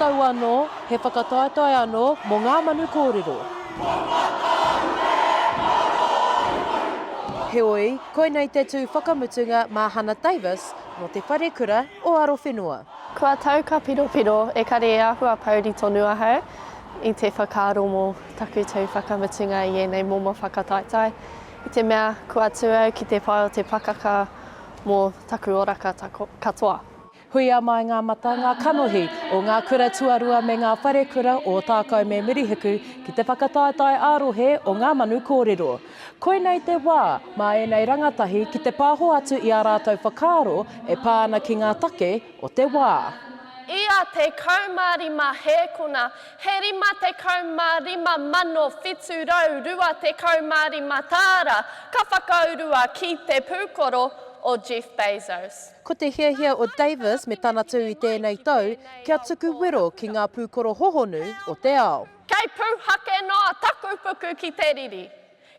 tau anō, he whakataetae-ā-rohe mō Ngā Manu Kōrero. He oi, koinei te tū whakamutunga mā Hana Davis no Te Wharekura o Arowhenua. Kua tau ka piro e kare āhua pauri tonu ahau I te whakaaro mō taku tau whakamutunga I enei momo whakataetae. I te mea kua tuau ki te whai o te pakaka mō taku oraka katoa. Hui a mai ngā mata ngā kanohi o ngā kura tuarua me ngā wharekura o Ōtākou me Murihiku ki te whakataetae-ā-rohe o Ngā Manu Kōrero. Koinei te wā, mā enei rangatahi ki te pāho atu I a rātou whakaaro e pāna ki ngā take o te wā. Ia te kaumārima hēkona, he rima te kaumārima mano whitu rau, rua te kaumārima tāra, ka whakaurua ki te pūkoro o Jeff Bezos. Ko te hiahia o Davis me tana tū I tēnei tau, kia tuku wero ki ngā pūkoro hōhonu o te ao. Kei pūhake noa taku puku ki te riri.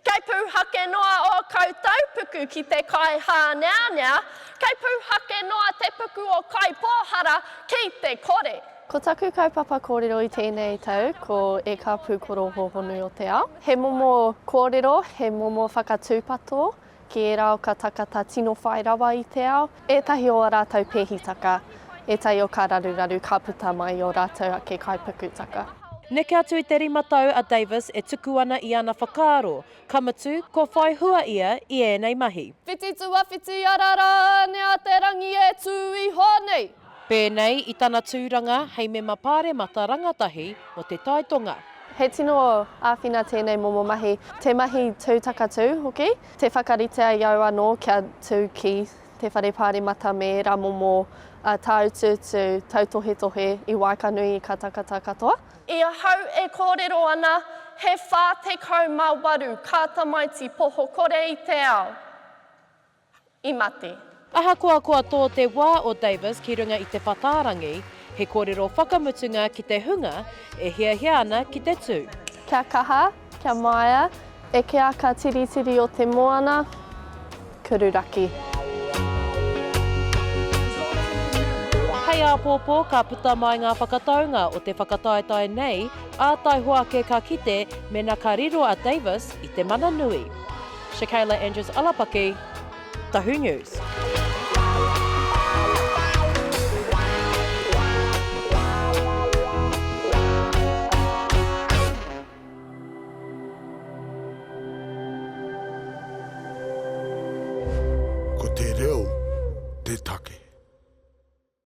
Kei pūhake noa o koutou puku ki te kai hāneanea. Kei pūhake noa te puku o kai pōhara ki te kore. Ko taku kaupapa kōrero I tēnei tau, ko e ka pūkoro hōhonu o te ao. He momo kōrero, he momo whakatūpato, ki e rao ka takata tino whai rawa I te ao. Ētahi o rātou pēhitaka, ētahi o ka raruraru ka puta mai o rātou ake kaipukutaka. Neke atu I te rima tau a Davis e tuku ana I ana whakaaro. Kamatu, ko whai hua ia I ēnei mahi. Whiti tua whiti arara, nea te rangi e tū I hōnei. Pēnei I tana tūranga hei me mapare mata rangatahi o te taitonga. He tino āwhina tēnei momo mahi, te mahi tūtaka tū hoki, te whakaritea iau anō kia tū ki te wharepāre mata me ra momo tāututu tautohe I waikanui I ka takata katoa. Ia hau e kōrero ana, he whā te kaumawaru, ka tamaiti poho kore I te ao. I mate. Aha koa tō te wā o Davis ki runga I te whatārangi, he kōrero whakamutunga ki te hunga e hiahia ana ki te tū. Kia kaha, kia maia, e kia ka tiritiri o te moana, kururaki. Hei āpōpō ka puta mai ngā whakataunga o te whakataetae nei, ātai hoake ka kite me nā ka riro a Davis I te mana nui. Shakayla Andrews-Alapaki, Tahu News. Ko te reo, te take.